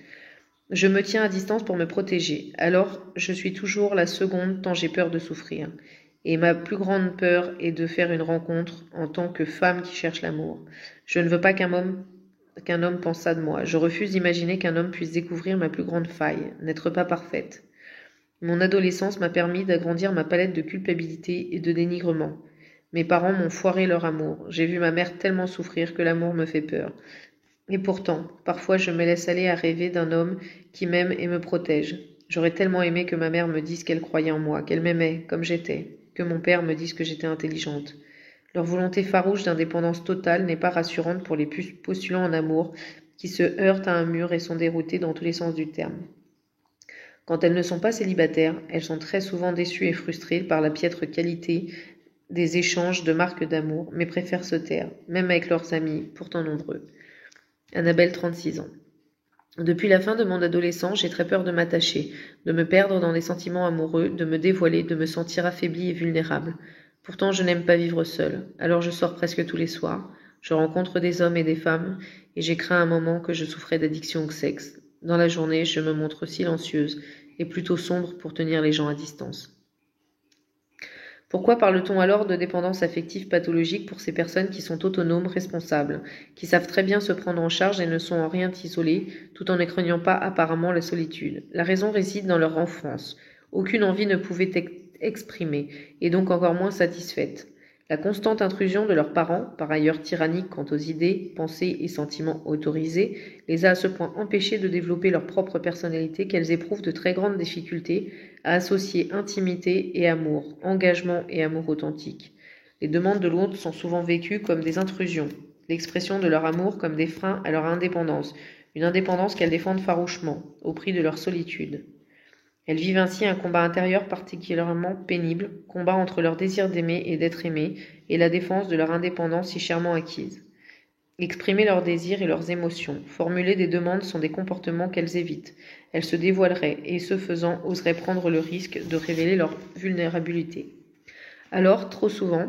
Je me tiens à distance pour me protéger. Alors, je suis toujours la seconde tant j'ai peur de souffrir. Et ma plus grande peur est de faire une rencontre en tant que femme qui cherche l'amour. Je ne veux pas qu'un homme pense ça de moi. Je refuse d'imaginer qu'un homme puisse découvrir ma plus grande faille, n'être pas parfaite. Mon adolescence m'a permis d'agrandir ma palette de culpabilité et de dénigrement. Mes parents m'ont foiré leur amour. J'ai vu ma mère tellement souffrir que l'amour me fait peur. Et pourtant, parfois je me laisse aller à rêver d'un homme qui m'aime et me protège. J'aurais tellement aimé que ma mère me dise qu'elle croyait en moi, qu'elle m'aimait comme j'étais, que mon père me dise que j'étais intelligente. Leur volonté farouche d'indépendance totale n'est pas rassurante pour les postulants en amour qui se heurtent à un mur et sont déroutés dans tous les sens du terme. Quand elles ne sont pas célibataires, elles sont très souvent déçues et frustrées par la piètre qualité des échanges de marques d'amour, mais préfèrent se taire, même avec leurs amis, pourtant nombreux. Annabelle, 36 ans. Depuis la fin de mon adolescence, j'ai très peur de m'attacher, de me perdre dans des sentiments amoureux, de me dévoiler, de me sentir affaiblie et vulnérable. Pourtant, je n'aime pas vivre seule, alors je sors presque tous les soirs. Je rencontre des hommes et des femmes, et j'ai craint un moment que je souffrais d'addiction au sexe. Dans la journée, je me montre silencieuse et plutôt sombre pour tenir les gens à distance. Pourquoi parle-t-on alors de dépendance affective pathologique pour ces personnes qui sont autonomes, responsables, qui savent très bien se prendre en charge et ne sont en rien isolées, tout en ne craignant pas apparemment la solitude? La raison réside dans leur enfance. Aucune envie ne pouvait être exprimée, et donc encore moins satisfaite. La constante intrusion de leurs parents, par ailleurs tyranniques quant aux idées, pensées et sentiments autorisés, les a à ce point empêchées de développer leur propre personnalité qu'elles éprouvent de très grandes difficultés à associer intimité et amour, engagement et amour authentique. Les demandes de l'autre sont souvent vécues comme des intrusions, l'expression de leur amour comme des freins à leur indépendance, une indépendance qu'elles défendent farouchement, au prix de leur solitude. Elles vivent ainsi un combat intérieur particulièrement pénible, combat entre leur désir d'aimer et d'être aimé, et la défense de leur indépendance si chèrement acquise. Exprimer leurs désirs et leurs émotions, formuler des demandes sont des comportements qu'elles évitent. Elles se dévoileraient et, ce faisant, oseraient prendre le risque de révéler leur vulnérabilité. Alors, trop souvent,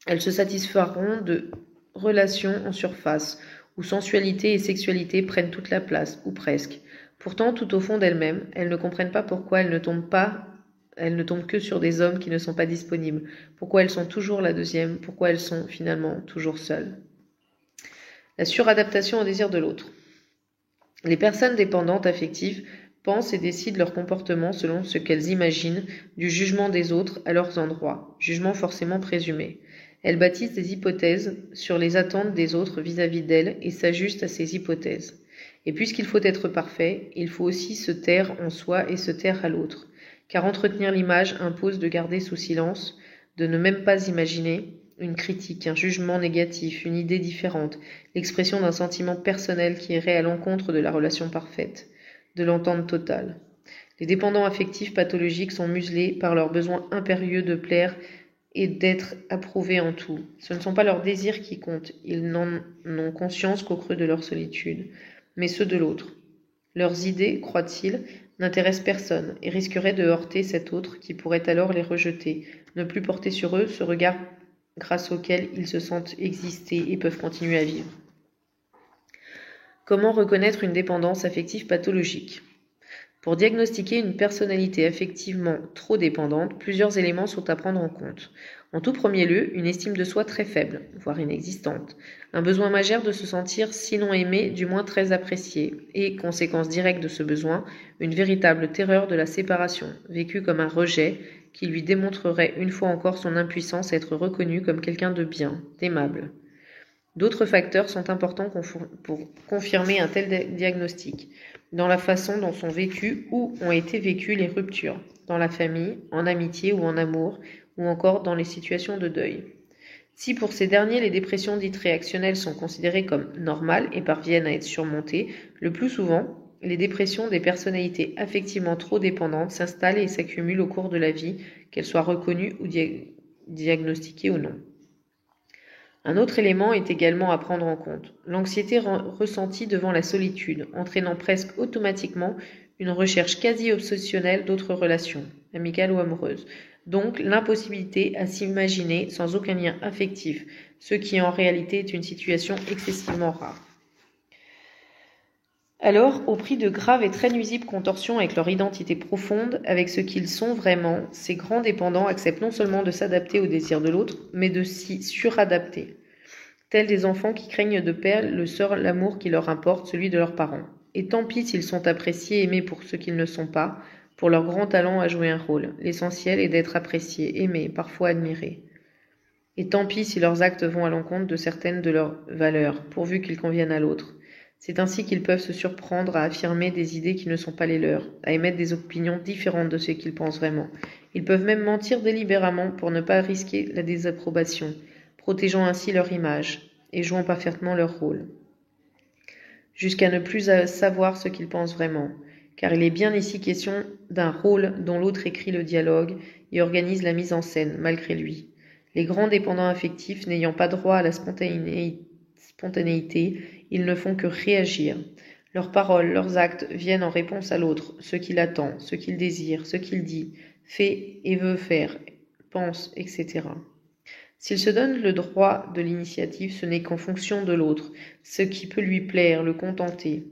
elles se satisferont de relations en surface, où sensualité et sexualité prennent toute la place, ou presque. Pourtant, tout au fond d'elles-mêmes, elles ne comprennent pas pourquoi elles ne tombent que sur des hommes qui ne sont pas disponibles, pourquoi elles sont toujours la deuxième, pourquoi elles sont finalement toujours seules. La suradaptation au désir de l'autre. Les personnes dépendantes affectives pensent et décident leur comportement selon ce qu'elles imaginent du jugement des autres à leurs endroits, jugement forcément présumé. Elles bâtissent des hypothèses sur les attentes des autres vis-à-vis d'elles et s'ajustent à ces hypothèses. Et puisqu'il faut être parfait, il faut aussi se taire en soi et se taire à l'autre. Car entretenir l'image impose de garder sous silence, de ne même pas imaginer une critique, un jugement négatif, une idée différente, l'expression d'un sentiment personnel qui irait à l'encontre de la relation parfaite, de l'entente totale. Les dépendants affectifs pathologiques sont muselés par leur besoin impérieux de plaire et d'être approuvés en tout. Ce ne sont pas leurs désirs qui comptent, ils n'en ont conscience qu'au creux de leur solitude, mais ceux de l'autre. Leurs idées, croient-ils, n'intéressent personne et risqueraient de heurter cet autre qui pourrait alors les rejeter, ne plus porter sur eux ce regard grâce auquel ils se sentent exister et peuvent continuer à vivre. Comment reconnaître une dépendance affective pathologique? Pour diagnostiquer une personnalité affectivement trop dépendante, plusieurs éléments sont à prendre en compte. En tout premier lieu, une estime de soi très faible, voire inexistante, un besoin majeur de se sentir sinon aimé, du moins très apprécié, et, conséquence directe de ce besoin, une véritable terreur de la séparation, vécue comme un rejet, qui lui démontrerait une fois encore son impuissance à être reconnu comme quelqu'un de bien, d'aimable. D'autres facteurs sont importants pour confirmer un tel diagnostic, dans la façon dont sont vécues ou ont été vécues les ruptures, dans la famille, en amitié ou en amour, ou encore dans les situations de deuil. Si pour ces derniers les dépressions dites réactionnelles sont considérées comme normales et parviennent à être surmontées, le plus souvent, les dépressions des personnalités affectivement trop dépendantes s'installent et s'accumulent au cours de la vie, qu'elles soient reconnues ou diagnostiquées ou non. Un autre élément est également à prendre en compte, l'anxiété ressentie devant la solitude, entraînant presque automatiquement une recherche quasi obsessionnelle d'autres relations, amicales ou amoureuses. Donc l'impossibilité à s'imaginer sans aucun lien affectif, ce qui en réalité est une situation excessivement rare. Alors, au prix de graves et très nuisibles contorsions avec leur identité profonde, avec ce qu'ils sont vraiment, ces grands dépendants acceptent non seulement de s'adapter aux désirs de l'autre, mais de s'y suradapter. Tels des enfants qui craignent de perdre le seul amour qui leur importe, celui de leurs parents. Et tant pis s'ils sont appréciés et aimés pour ce qu'ils ne sont pas, pour leur grand talent à jouer un rôle. L'essentiel est d'être appréciés, aimés, parfois admirés. Et tant pis si leurs actes vont à l'encontre de certaines de leurs valeurs, pourvu qu'ils conviennent à l'autre. C'est ainsi qu'ils peuvent se surprendre à affirmer des idées qui ne sont pas les leurs, à émettre des opinions différentes de ce qu'ils pensent vraiment. Ils peuvent même mentir délibérément pour ne pas risquer la désapprobation, protégeant ainsi leur image et jouant parfaitement leur rôle. Jusqu'à ne plus savoir ce qu'ils pensent vraiment, car il est bien ici question d'un rôle dont l'autre écrit le dialogue et organise la mise en scène, malgré lui. Les grands dépendants affectifs n'ayant pas droit à la spontanéité, ils ne font que réagir. Leurs paroles, leurs actes viennent en réponse à l'autre, ce qu'il attend, ce qu'il désire, ce qu'il dit, fait et veut faire, pense, etc. S'il se donne le droit de l'initiative, ce n'est qu'en fonction de l'autre, ce qui peut lui plaire, le contenter.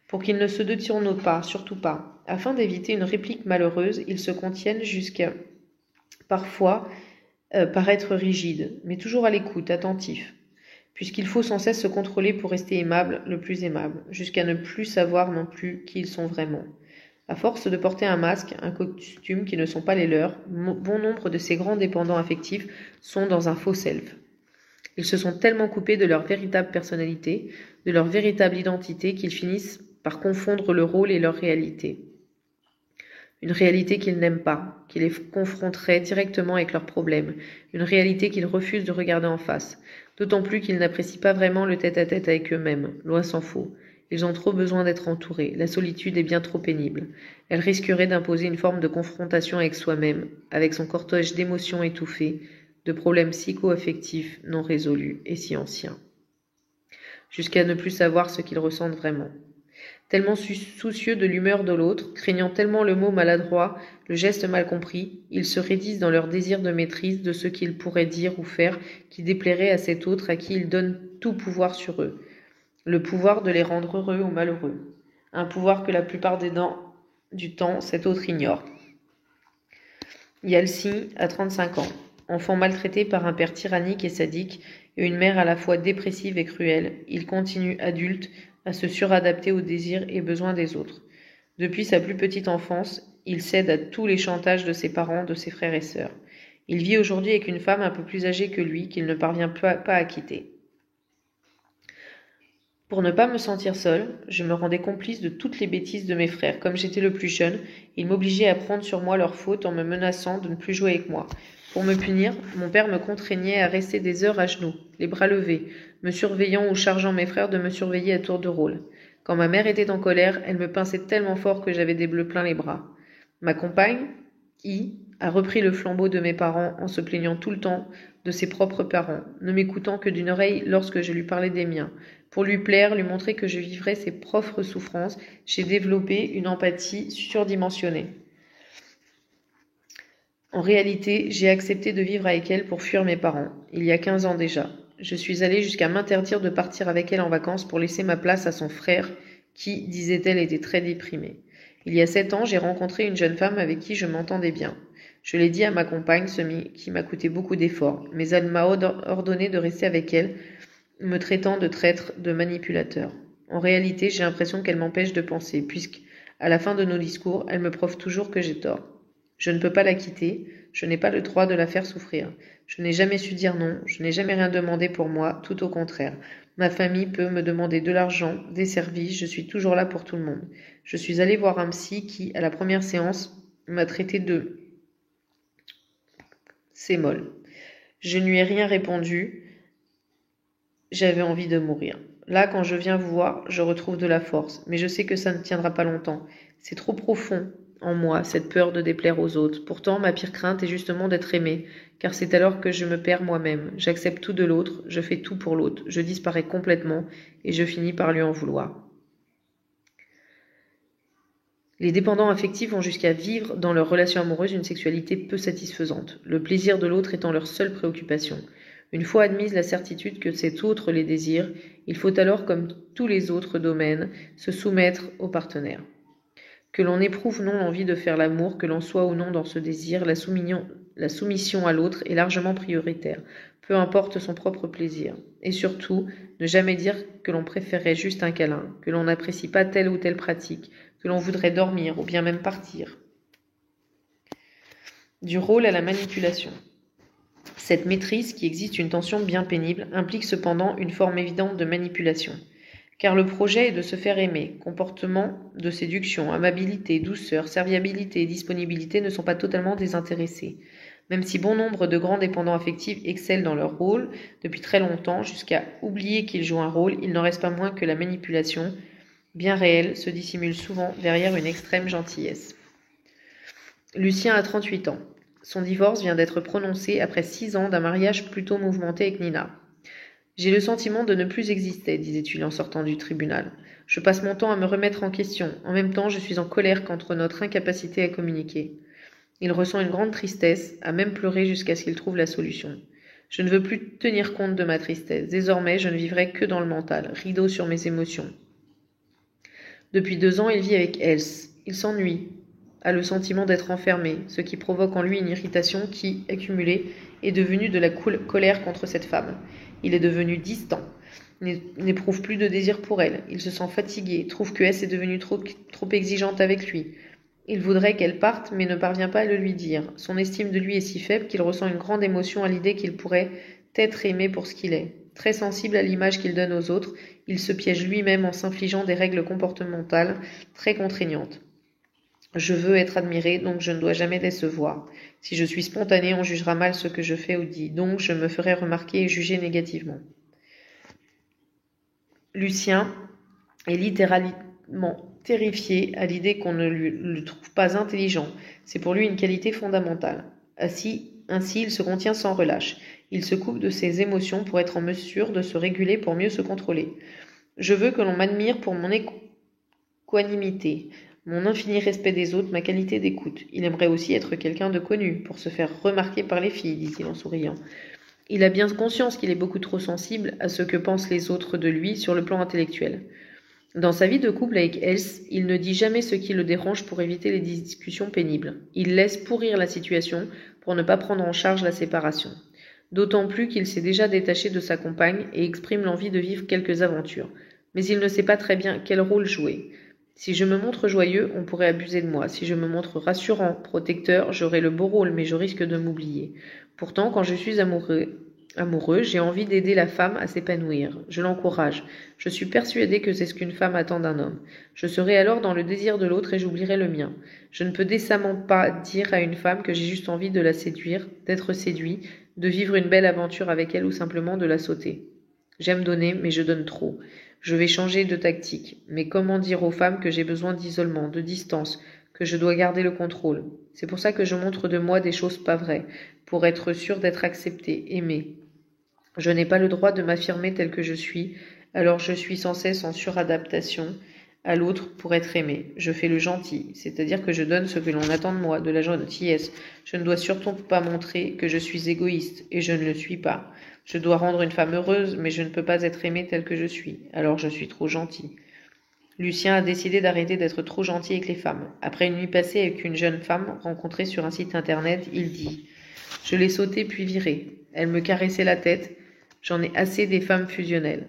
Pour qu'il ne se détourne pas, surtout pas. Afin d'éviter une réplique malheureuse, ils se contiennent jusqu'à parfois paraître rigide, mais toujours à l'écoute, attentif, puisqu'il faut sans cesse se contrôler pour rester aimable, le plus aimable, jusqu'à ne plus savoir non plus qui ils sont vraiment. À force de porter un masque, un costume qui ne sont pas les leurs, bon nombre de ces grands dépendants affectifs sont dans un faux self. Ils se sont tellement coupés de leur véritable personnalité, de leur véritable identité, qu'ils finissent par confondre le rôle et leur réalité. Une réalité qu'ils n'aiment pas, qui les confronterait directement avec leurs problèmes, une réalité qu'ils refusent de regarder en face, d'autant plus qu'ils n'apprécient pas vraiment le tête-à-tête avec eux-mêmes, loin s'en faut. Ils ont trop besoin d'être entourés, la solitude est bien trop pénible. Elle risquerait d'imposer une forme de confrontation avec soi-même, avec son cortège d'émotions étouffées, de problèmes psycho-affectifs non résolus et si anciens. Jusqu'à ne plus savoir ce qu'ils ressentent vraiment. Tellement soucieux de l'humeur de l'autre, craignant tellement le mot maladroit, le geste mal compris, ils se raidissent dans leur désir de maîtrise de ce qu'ils pourraient dire ou faire qui déplairait à cet autre à qui ils donnent tout pouvoir sur eux. Le pouvoir de les rendre heureux ou malheureux. Un pouvoir que la plupart du temps, cet autre ignore. Yalci a 35 ans, enfant maltraité par un père tyrannique et sadique et une mère à la fois dépressive et cruelle. Il continue, adulte, à se suradapter aux désirs et besoins des autres. Depuis sa plus petite enfance, il cède à tous les chantages de ses parents, de ses frères et sœurs. Il vit aujourd'hui avec une femme un peu plus âgée que lui qu'il ne parvient pas à quitter. Pour ne pas me sentir seule, je me rendais complice de toutes les bêtises de mes frères. Comme j'étais le plus jeune, ils m'obligeaient à prendre sur moi leurs fautes en me menaçant de ne plus jouer avec moi. Pour me punir, mon père me contraignait à rester des heures à genoux, les bras levés, me surveillant ou chargeant mes frères de me surveiller à tour de rôle. Quand ma mère était en colère, elle me pinçait tellement fort que j'avais des bleus plein les bras. Ma compagne, a repris le flambeau de mes parents en se plaignant tout le temps de ses propres parents, ne m'écoutant que d'une oreille lorsque je lui parlais des miens. Pour lui plaire, lui montrer que je vivrais ses propres souffrances, j'ai développé une empathie surdimensionnée. En réalité, j'ai accepté de vivre avec elle pour fuir mes parents, il y a 15 ans déjà. Je suis allée jusqu'à m'interdire de partir avec elle en vacances pour laisser ma place à son frère, qui, disait-elle, était très déprimé. Il y a 7 ans, j'ai rencontré une jeune femme avec qui je m'entendais bien. Je l'ai dit à ma compagne, ce qui m'a coûté beaucoup d'efforts, mais elle m'a ordonné de rester avec elle, me traitant de traître, de manipulateur. En réalité, j'ai l'impression qu'elle m'empêche de penser, puisque, à la fin de nos discours, elle me prouve toujours que j'ai tort. Je ne peux pas la quitter, je n'ai pas le droit de la faire souffrir. Je n'ai jamais su dire non, je n'ai jamais rien demandé pour moi, tout au contraire. Ma famille peut me demander de l'argent, des services, je suis toujours là pour tout le monde. Je suis allée voir un psy qui, à la première séance, m'a traité de C-molle. Je ne lui ai rien répondu, j'avais envie de mourir. Là, quand je viens vous voir, je retrouve de la force, mais je sais que ça ne tiendra pas longtemps. C'est trop profond en moi, cette peur de déplaire aux autres. Pourtant, ma pire crainte est justement d'être aimée, car c'est alors que je me perds moi-même. J'accepte tout de l'autre, je fais tout pour l'autre, je disparais complètement, et je finis par lui en vouloir. Les dépendants affectifs vont jusqu'à vivre dans leur relation amoureuse une sexualité peu satisfaisante, le plaisir de l'autre étant leur seule préoccupation. Une fois admise la certitude que cet autre les désire, il faut alors, comme tous les autres domaines, se soumettre au partenaire. Que l'on éprouve ou non l'envie de faire l'amour, que l'on soit ou non dans ce désir, la soumission à l'autre est largement prioritaire, peu importe son propre plaisir. Et surtout, ne jamais dire que l'on préférerait juste un câlin, que l'on n'apprécie pas telle ou telle pratique, que l'on voudrait dormir ou bien même partir. Du rôle à la manipulation. Cette maîtrise, qui existe une tension bien pénible, implique cependant une forme évidente de manipulation. Car le projet est de se faire aimer. Comportement de séduction, amabilité, douceur, serviabilité et disponibilité ne sont pas totalement désintéressés. Même si bon nombre de grands dépendants affectifs excellent dans leur rôle depuis très longtemps, jusqu'à oublier qu'ils jouent un rôle, il n'en reste pas moins que la manipulation, bien réelle, se dissimule souvent derrière une extrême gentillesse. Lucien a 38 ans. Son divorce vient d'être prononcé après 6 ans d'un mariage plutôt mouvementé avec Nina. J'ai le sentiment de ne plus exister, disait-il en sortant du tribunal. Je passe mon temps à me remettre en question. En même temps, je suis en colère contre notre incapacité à communiquer. Il ressent une grande tristesse, a même pleuré jusqu'à ce qu'il trouve la solution. Je ne veux plus tenir compte de ma tristesse. Désormais, je ne vivrai que dans le mental, rideau sur mes émotions. Depuis 2 ans, il vit avec Else. Il s'ennuie, a le sentiment d'être enfermé, ce qui provoque en lui une irritation qui, accumulée, est devenu de la colère contre cette femme. Il est devenu distant, n'éprouve plus de désir pour elle. Il se sent fatigué, trouve que S est devenue trop exigeante avec lui. Il voudrait qu'elle parte, mais ne parvient pas à le lui dire. Son estime de lui est si faible qu'il ressent une grande émotion à l'idée qu'il pourrait être aimé pour ce qu'il est. Très sensible à l'image qu'il donne aux autres, il se piège lui-même en s'infligeant des règles comportementales très contraignantes. Je veux être admiré, donc je ne dois jamais décevoir. Si je suis spontané, on jugera mal ce que je fais ou dis, donc je me ferai remarquer et juger négativement. Lucien est littéralement terrifié à l'idée qu'on ne le trouve pas intelligent. C'est pour lui une qualité fondamentale. Ainsi, il se contient sans relâche. Il se coupe de ses émotions pour être en mesure de se réguler pour mieux se contrôler. Je veux que l'on m'admire pour mon équanimité, mon infini respect des autres, ma qualité d'écoute. Il aimerait aussi être quelqu'un de connu, pour se faire remarquer par les filles, dit-il en souriant. Il a bien conscience qu'il est beaucoup trop sensible à ce que pensent les autres de lui sur le plan intellectuel. Dans sa vie de couple avec Else, il ne dit jamais ce qui le dérange pour éviter les discussions pénibles. Il laisse pourrir la situation pour ne pas prendre en charge la séparation. D'autant plus qu'il s'est déjà détaché de sa compagne et exprime l'envie de vivre quelques aventures. Mais il ne sait pas très bien quel rôle jouer. Si je me montre joyeux, on pourrait abuser de moi. Si je me montre rassurant, protecteur, j'aurai le beau rôle, mais je risque de m'oublier. Pourtant, quand je suis amoureux, j'ai envie d'aider la femme à s'épanouir. Je l'encourage. Je suis persuadée que c'est ce qu'une femme attend d'un homme. Je serai alors dans le désir de l'autre et j'oublierai le mien. Je ne peux décemment pas dire à une femme que j'ai juste envie de la séduire, d'être séduit, de vivre une belle aventure avec elle ou simplement de la sauter. J'aime donner, mais je donne trop. Je vais changer de tactique. Mais comment dire aux femmes que j'ai besoin d'isolement, de distance, que je dois garder le contrôle? C'est pour ça que je montre de moi des choses pas vraies, pour être sûre d'être acceptée, aimée. Je n'ai pas le droit de m'affirmer tel que je suis, alors je suis sans cesse en suradaptation à l'autre pour être aimée. Je fais le gentil, c'est-à-dire que je donne ce que l'on attend de moi, de la gentillesse. Je ne dois surtout pas montrer que je suis égoïste, et je ne le suis pas. Je dois rendre une femme heureuse, mais je ne peux pas être aimée telle que je suis, alors je suis trop gentil. Lucien a décidé d'arrêter d'être trop gentil avec les femmes. Après une nuit passée avec une jeune femme rencontrée sur un site internet, il dit « Je l'ai sautée puis virée. Elle me caressait la tête. J'en ai assez des femmes fusionnelles. »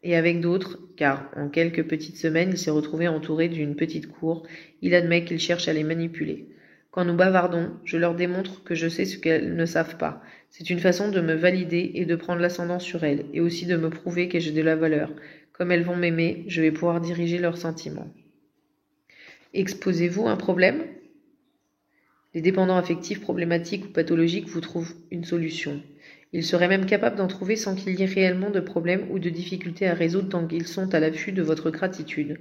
Et avec d'autres, car en quelques petites semaines, il s'est retrouvé entouré d'une petite cour, il admet qu'il cherche à les manipuler. Quand nous bavardons, je leur démontre que je sais ce qu'elles ne savent pas. C'est une façon de me valider et de prendre l'ascendant sur elles, et aussi de me prouver que j'ai de la valeur. Comme elles vont m'aimer, je vais pouvoir diriger leurs sentiments. Exposez-vous un problème? Les dépendants affectifs problématiques ou pathologiques vous trouvent une solution. Ils seraient même capables d'en trouver sans qu'il y ait réellement de problème ou de difficultés à résoudre tant qu'ils sont à l'affût de votre gratitude.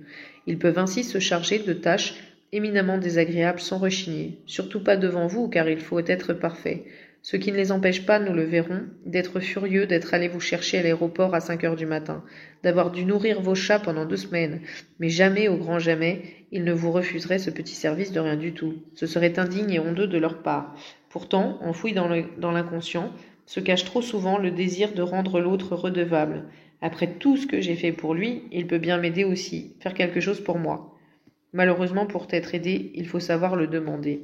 Ils peuvent ainsi se charger de tâches éminemment désagréables sans rechigner. Surtout pas devant vous, car il faut être parfait. Ce qui ne les empêche pas, nous le verrons, d'être furieux, d'être allés vous chercher à l'aéroport à 5 heures du matin, d'avoir dû nourrir vos chats pendant 2 semaines. Mais jamais, au grand jamais, ils ne vous refuseraient ce petit service de rien du tout. Ce serait indigne et honteux de leur part. Pourtant, enfoui dans l'inconscient, se cache trop souvent le désir de rendre l'autre redevable. Après tout ce que j'ai fait pour lui, il peut bien m'aider aussi, faire quelque chose pour moi. Malheureusement, pour t'être aidé, il faut savoir le demander.